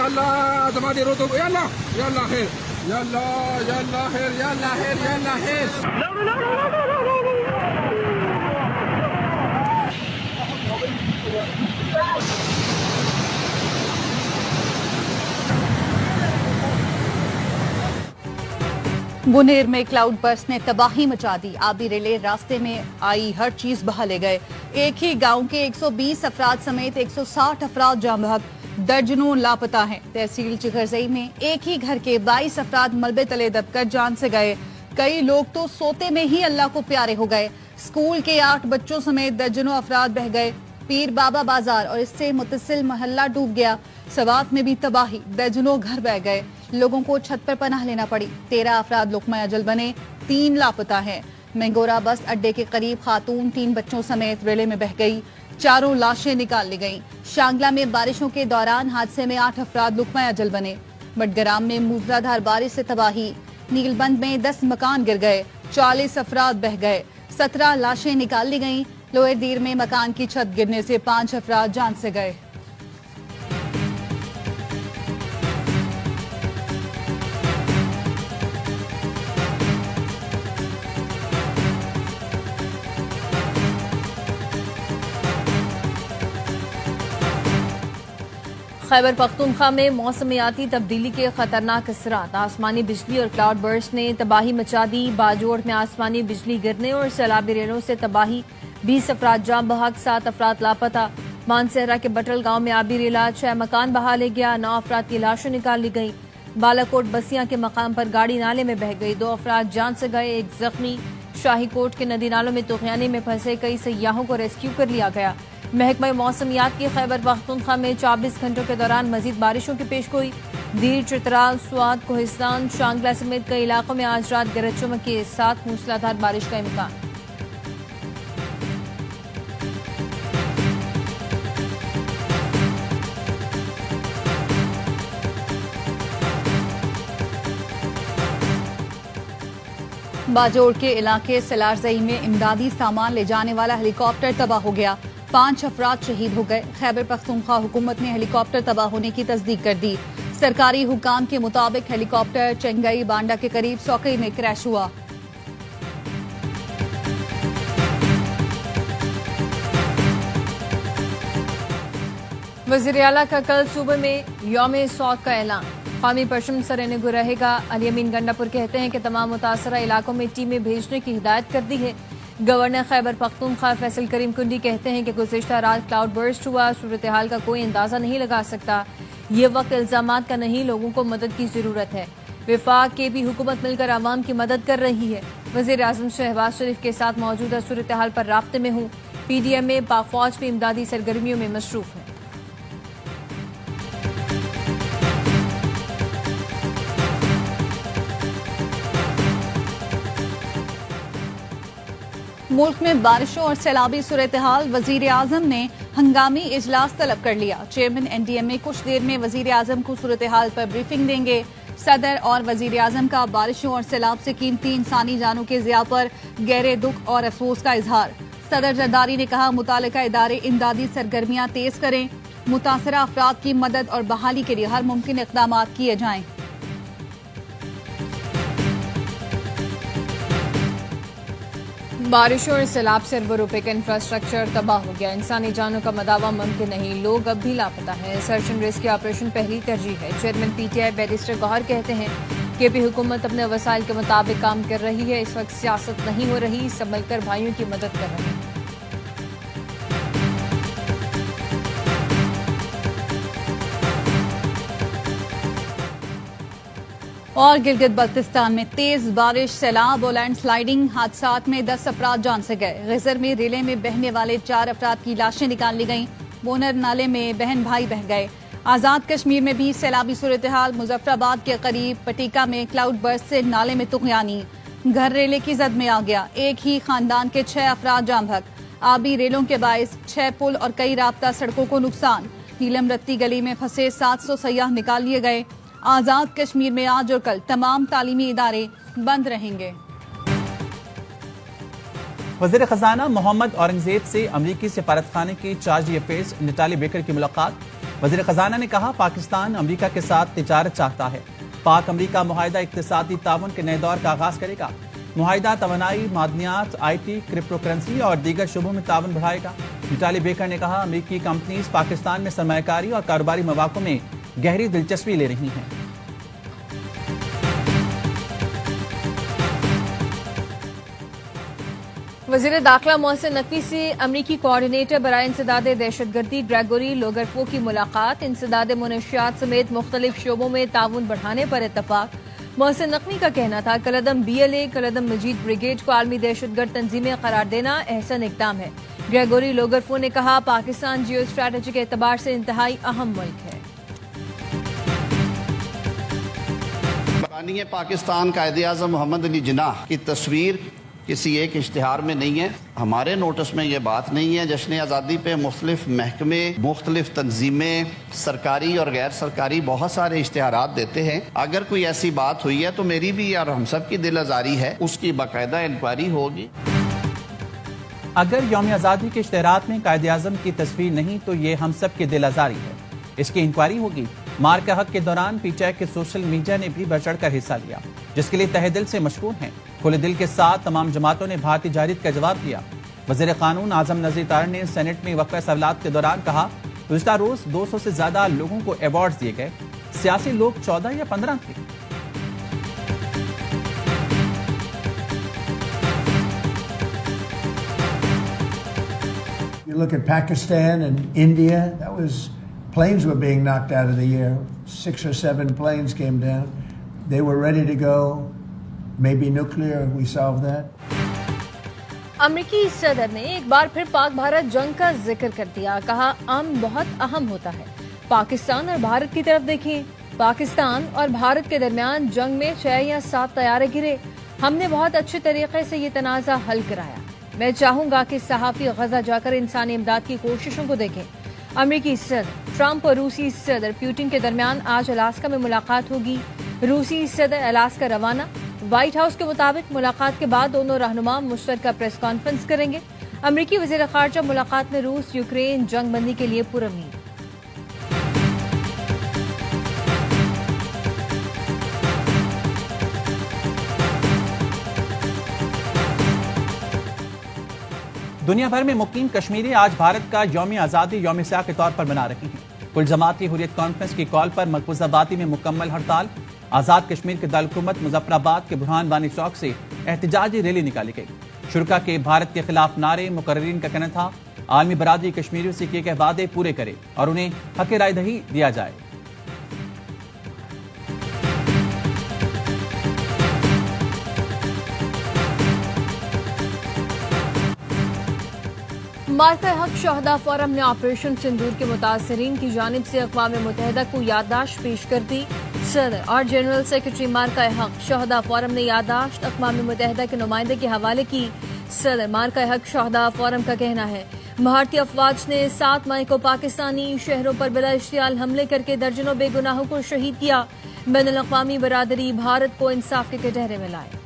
अल्लाह जमा दे रो तो या अल्लाह खैर या अल्लाह खैर बुनेर में क्लाउड बर्स्ट ने तबाही मचा दी। आबी रेले रास्ते में आई हर चीज बहा ले गए। एक ही गांव के 120 अफराद समेत 160 अफराद जाम बहक, दर्जनों लापता हैं। तहसील चिखरजई में एक ही घर के 22 अफराद मलबे तले दबकर जान से गए। कई लोग तो सोते में ही अल्लाह को प्यारे हो गए। स्कूल के 8 बच्चों समेत दर्जनों अफराद बह गए। पीर बाबा बाजार और इससे मुतसिल मोहल्ला डूब गया। सवात में भी तबाही, दर्जनों घर बह गए। लोगों को छत पर पनाह लेना पड़ी। 13 अफराद लुकमा अजल बने, 3 लापता हैं। मैंगोरा बस अड्डे के करीब खातून 3 बच्चों समेत रेले में बह गई। 4 लाशें निकाल ली गईं। शांगला में बारिशों के दौरान हादसे में 8 अफराद लुकमा अजल बने। बटग्राम में मूसलाधार बारिश से तबाही। नीलबंद में 10 मकान गिर गए, 40 अफराद बह गए। 17 लाशें निकाल ली गईं। लोअर दीर में मकान की छत गिरने से 5 अफराद जान से गए। खैबर पख्तूनख्वा में मौसमियाती तब्दीली के खतरनाक असरात। आसमानी बिजली और क्लाउड बर्स्ट ने तबाही मचा दी। बाजोड़ में आसमानी बिजली गिरने और सैलाबी रेलों से तबाही। 20 अफराद जाम बहक, 7 अफराद लापता। मानसेहरा के बटल गांव में आबी रेला 6 मकान बहा ले गया। 9 अफराद की लाशें निकाल ली गई। बालाकोट बसियां के मकाम पर गाड़ी नाले में बह गई। 2 अफराद जान से गए, 1 जख्मी। शाहीकोट के नदी नालों में तुगयानी में फंसे कई सयाहों को रेस्क्यू कर लिया गया। महकमा मौसमियात की खैबर पख्तूनख्वा में 24 घंटों के दौरान मजीद बारिशों की पेशगोई। दीर, चित्राल, स्वात, कोहिस्तान, शांगला समेत कई इलाकों में आज रात गरज चमक के साथ मूसलाधार बारिश का इम्कान। बाजोड़ के इलाके सलारजई में इमदादी सामान ले जाने वाला हेलीकॉप्टर तबाह हो गया। 5 अफराद शहीद हो गए। खैबर पख्तूनख्वा हुकूमत ने हेलीकॉप्टर तबाह होने की तस्दीक कर दी। सरकारी हुकाम के मुताबिक हेलीकॉप्टर चंगई बांडा के करीब सौकई में क्रैश हुआ। वज़ीर आला का कल सूबे में यौम सौत का ऐलान। कौमी परचम सरनिगो रहेगा। अली अमीन गंडापुर कहते हैं कि तमाम मुतासरा इलाकों में टीमें भेजने की हिदायत कर दी है। गवर्नर खैबर पख्तूनख्वा फैसल करीम कुंडी कहते हैं कि गुज़िश्ता रात क्लाउड बर्स्ट हुआ। सूरत हाल का कोई अंदाजा नहीं लगा सकता। ये वक्त इल्जामात का नहीं, लोगों को मदद की जरूरत है। विफाक के भी हुकूमत मिलकर आवाम की मदद कर रही है। वज़ीर आज़म शहबाज शरीफ के साथ मौजूदा सूरत हाल पर राब्ते में हूँ। PDM में पाक फौज भी इमदादी सरगर्मियों में मसरूफ है। मुल्क में बारिशों और सैलाबी सूरत हाल। वजीर आजम ने हंगामी इजलास तलब कर लिया। चेयरमैन NDMA कुछ देर में वजीर आजम को सूरत हाल पर ब्रीफिंग देंगे। सदर और वजीर आजम का बारिशों और सैलाब से कीमती इंसानी जानों के ज़िया पर गहरे दुख और अफसोस का इजहार। सदर जरदारी ने कहा, मुतालिका इदारे इमदादी सरगर्मियां तेज करें। मुतासरा अफराद की मदद और बहाली के लिए हर मुमकिन इक़दाम किए जाएं। बारिशों और सैलाब से अरबों रुपए का इंफ्रास्ट्रक्चर तबाह हो गया। इंसानी जानों का मदावा मुमकिन नहीं, लोग अब भी लापता हैं। सर्च एंड रेस्क्यू ऑपरेशन पहली तरजीह है। चेयरमैन PTI बैरिस्टर गौहर कहते हैं कि भी हुकूमत अपने वसाइल के मुताबिक काम कर रही है। इस वक्त सियासत नहीं हो रही, सब मिलकर भाइयों की मदद कर रहे हैं। और गिलगित बल्तिस्तान में तेज बारिश, सैलाब और लैंडस्लाइडिंग हादसात में 10 अफराद जान से गए। गजर में रेले में बहने वाले 4 अफराद की लाशें निकाल ली गईं। बोनर नाले में बहन भाई बह गए। आजाद कश्मीर में भी सैलाबी सूरत हाल। मुजफ्फराबाद के करीब पटिका में क्लाउड बर्स्ट से नाले में तुगयानी। घर रेले की जद में आ गया। एक ही खानदान के 6 अफराद जाम बहक। आबी रेलों के बायस 6 पुल और कई राब्ता सड़कों को नुकसान। नीलम रत्ती गली में फंसे 700 सयाह निकाल लिए गए। आजाद कश्मीर में आज और कल तमाम तालीमी इदारे बंद रहेंगे। वज़ीर खजाना मोहम्मद औरंगजेब से अमरीकी सफारतखाने के चार्ज अफेयर्स नटाली बेकर की मुलाकात। वज़ीर खजाना ने कहा, पाकिस्तान अमेरिका के साथ तिजारत चाहता है। पाक अमेरिका मुआहिदा इक्तिसादी ताउन के नए दौर का आगाज करेगा। मुआहिदा तवानाई, मादनियात, IT, क्रिप्टो करेंसी और दीगर शोबों में ताउन बढ़ाएगा। नताली बेकर ने कहा, अमेरिकी कंपनीज पाकिस्तान में सरमायाकारी और कारोबारी मौक़ों में गहरी दिलचस्पी ले रही हैं। वज़ीर दाखिला मोहसिन नकवी से अमरीकी कोऑर्डिनेटर बराए इंसदाद दहशतगर्दी ग्रेगोरी लोगरफो की मुलाकात। इंसदाद मुनशियात समेत मुख्तलिफ शोबों में ताउन बढ़ाने पर इत्तफाक। मोहसिन नकवी का कहना था, कलदम BLA कलदम मजीद ब्रिगेड को आलमी दहशतगर्द तंजीमें करार देना अहसन इकदाम है। ग्रेगोरी लोगरफो ने कहा, पाकिस्तान जियो स्ट्रैटेजी के एतबार से इंतहाई अहम मुल्क है। बानी पाकिस्तान कायदे-ए-आज़म मोहम्मद अली जिन्नाह की तस्वीर किसी एक इश्तिहार में नहीं है। हमारे नोटिस में ये बात नहीं है। जश्न आज़ादी पे मुख्तलिफ महकमे, मुख्तलिफ तंजीमें, सरकारी और गैर सरकारी बहुत सारे इश्तिहारात देते हैं। अगर कोई ऐसी बात हुई है तो मेरी भी और हम सब की दिल आज़ारी है, उसकी बाकायदा इंक्वायरी होगी। अगर यौम आज़ादी के इश्तिहारात में कायदे-ए-आज़म की तस्वीर नहीं तो ये हम सब की दिल आज़ारी है, इसकी इंक्वायरी होगी। मार का हक के दौरान PTI के सोशल मीडिया ने भी बढ़ चढ़कर हिस्सा लिया, जिसके लिए तहे दिल से मशकूर हैं। खुले दिल के साथ तमाम जमातों ने भारतीय जारिद का जवाब दिया। वज़ीर कानून आज़म नज़ीर तारड़ ने सेनेट में वक़्फ़े सवालात के दौरान कहा, गुज़िश्ता रोज 200 से ज्यादा लोगों को अवार्ड दिए गए, सियासी लोग 14 या 15 थे। You look at Pakistan and India, that was planes were being knocked out of the air. 6 or 7 planes came down. They were ready to go. Maybe nuclear, we solved that. अमरीकी सदर ने एक बार फिर पाक भारत जंग का जिक्र कर दिया। कहा, अमन बहुत अहम होता है। पाकिस्तान और भारत की तरफ देखिए। पाकिस्तान और भारत के दरमियान जंग में 6 या 7 तैयारे गिरे। हमने बहुत अच्छे तरीके से ये तनाज़ा हल कराया। मैं चाहूंगा कि सहाफी गजा जाकर इंसानी इमदाद की कोशिशों को देखें। अमरीकी सदर ट्रंप और रूसी सदर पुतिन के दरमियान आज अलास्का में मुलाकात होगी। रूसी सदर अलास्का रवाना। व्हाइट हाउस के मुताबिक मुलाकात के बाद दोनों रहनुमा मुश्तरका प्रेस कॉन्फ्रेंस करेंगे। अमरीकी वज़ीर ख़ारजा मुलाकात में रूस यूक्रेन जंग बंदी के लिए पुरउम्मीद। दुनिया भर में मुकीम कश्मीरी आज भारत का यौम आज़ादी यौम स्याह के तौर पर मना रही हैं। कुल जमाती हुर्रियत कॉन्फ्रेंस की कॉल पर मकबूजाबादी में मुकम्मल हड़ताल। आज़ाद कश्मीर के दारुल-हुकूमत मुजफ्फराबाद के बुरहान वानी चौक से एहतजाजी रैली निकाली गई। शुरका के भारत के खिलाफ नारे। मुकर्रिरीन का कहना था, आलमी बरादरी कश्मीरियों से किए गए वादे पूरे करे और उन्हें हक राय दही दिया जाए। मार्का हक शहदा फोरम ने ऑपरेशन सिंदूर के मुतासरीन की जानिब से अक़वाम मुत्तहिदा को याददाश्त पेश कर दी। सदर और जनरल सेक्रेटरी मार्का हक शहदा फोरम ने याददाश्त अक़वाम मुत्तहिदा के नुमाइंदे के हवाले की। सदर मार्का हक शहदा फोरम का कहना है, भारतीय अफवाज ने 7 मई को पाकिस्तानी शहरों पर बिला इश्तियाल हमले करके दर्जनों बेगुनाहों को शहीद किया। बैनुल अक़वामी बरादरी भारत को इंसाफ के कटहरे में लाए।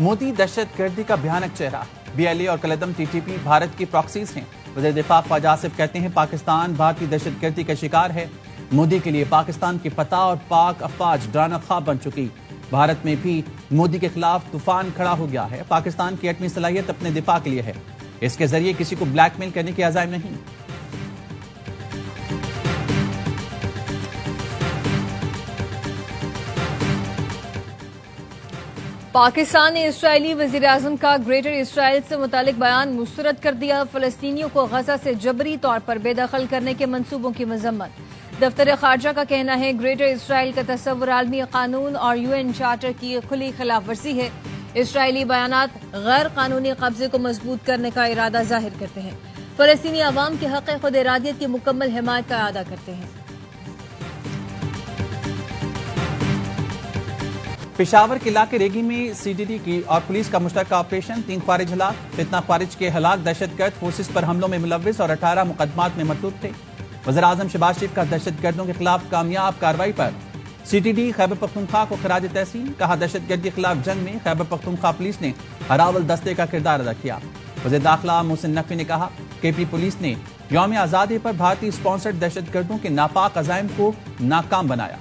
मोदी दहशतगर्दी का भयानक चेहरा। BLA और कलदम TTP भारत की प्रॉक्सीज हैं। वज़ीर दिफा ख्वाजा आसिफ कहते हैं, पाकिस्तान भारतीय दहशतगर्दी का शिकार है। मोदी के लिए पाकिस्तान की फतह और पाक अफवाज डराना ख्वाब बन चुकी। भारत में भी मोदी के खिलाफ तूफान खड़ा हो गया है। पाकिस्तान की एटमी सलाहियत अपने दिफा के लिए है, इसके जरिए किसी को ब्लैकमेल करने की अज़ाइम नहीं। पाकिस्तान ने इस्राएली वज़ीर आज़म का ग्रेटर इसराइल से मुतालिक बयान मुस्तरद कर दिया। फ़लस्तीनियों को गजा से जबरी तौर पर बेदखल करने के मंसूबों की मजम्मत। दफ्तर खारजा का कहना है, ग्रेटर इसराइल का तस्वुर आलमी कानून और UN चार्टर की खुली खिलाफ वर्जी है। इसराइली बयानात गैर कानूनी कब्जे को मजबूत करने का इरादा जाहिर करते हैं। फ़लस्तीनी अवाम के हक़ खुद इरादियत की मुकम्मल हिमायत का अदा करते हैं। पेशावर के इलाके रेगी में CTD की और पुलिस का मुश्तरका ऑपरेशन। 3 ख्वारिज हलाक। फितना ख्वारिज के हलाक दहशतगर्द फोर्सेस पर हमलों में मुलव्विस और 18 मुकदमात में मतलूब थे। वज़ीर आज़म शहबाज शरीफ का दहशतगर्दों के खिलाफ कामयाब कार्रवाई पर CTD खैबर पख्तूनख्वा को खराज तहसीन। कहा, दहशतगर्दी के खिलाफ जंग में खैबर पख्तूनख्वा पुलिस ने हरावल दस्ते का किरदार अदा किया। वज़ीर दाखिला मोहसिन नकवी ने कहा KP पुलिस ने यौम आज़ादी पर भारतीय स्पॉन्सर्ड दहशतगर्दों के नापाक अज़ाइम को नाकाम बनाया।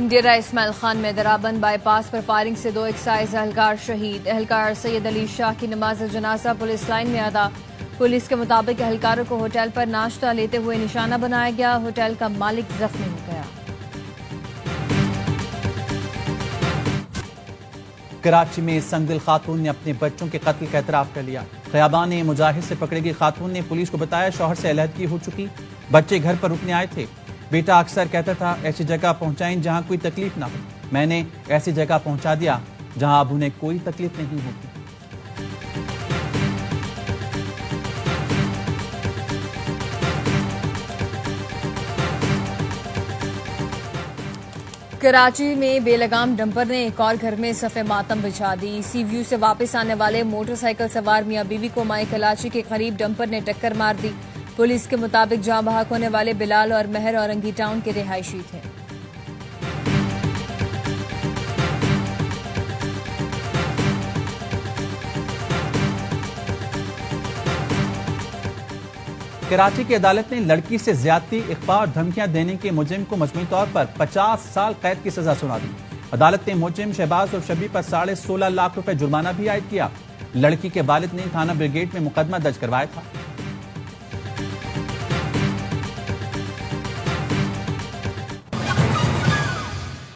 डेरा इस्माइल खान में दराबंद बाईपास पर फायरिंग से 2 एक्साइज एहलकार शहीद। एहलकार सैयद अली शाह की नमाज जनाजा पुलिस लाइन में अदा। पुलिस के मुताबिक एहलकारों को होटल पर नाश्ता लेते हुए निशाना बनाया गया। होटल का मालिक जख्मी हो गया। कराची में संगदिल खातून ने अपने बच्चों के कत्ल का एतराफ कर लिया। ख़याबान मुजाहिद से पकड़ी गई खातून ने पुलिस को बताया शौहर से अलहदगी हो चुकी, बच्चे घर पर रुकने आए थे। बेटा अक्सर कहता था ऐसी जगह पहुंचाएं जहां कोई तकलीफ ना हो। मैंने ऐसी जगह पहुंचा दिया जहां अब उन्हें कोई तकलीफ नहीं होती। कराची में बेलगाम डंपर ने एक और घर में सफ़े मातम बिछा दी। सी व्यू से वापस आने वाले मोटरसाइकिल सवार मियां बीवी को माए कलाची के करीब डंपर ने टक्कर मार दी। पुलिस के मुताबिक जाँ बहक होने वाले बिलाल और महर औरंगी टाउन के रिहायशी थे। कराची की अदालत ने लड़की से ज्यादती, इख्फा और धमकियां देने के मुजरिम को मजमूई तौर पर 50 साल कैद की सजा सुना दी। अदालत ने मुजरिम शहबाज और शबी पर 16.5 लाख रुपए जुर्माना भी आयद किया। लड़की के वालिद ने थाना ब्रिगेड में मुकदमा दर्ज करवाया था।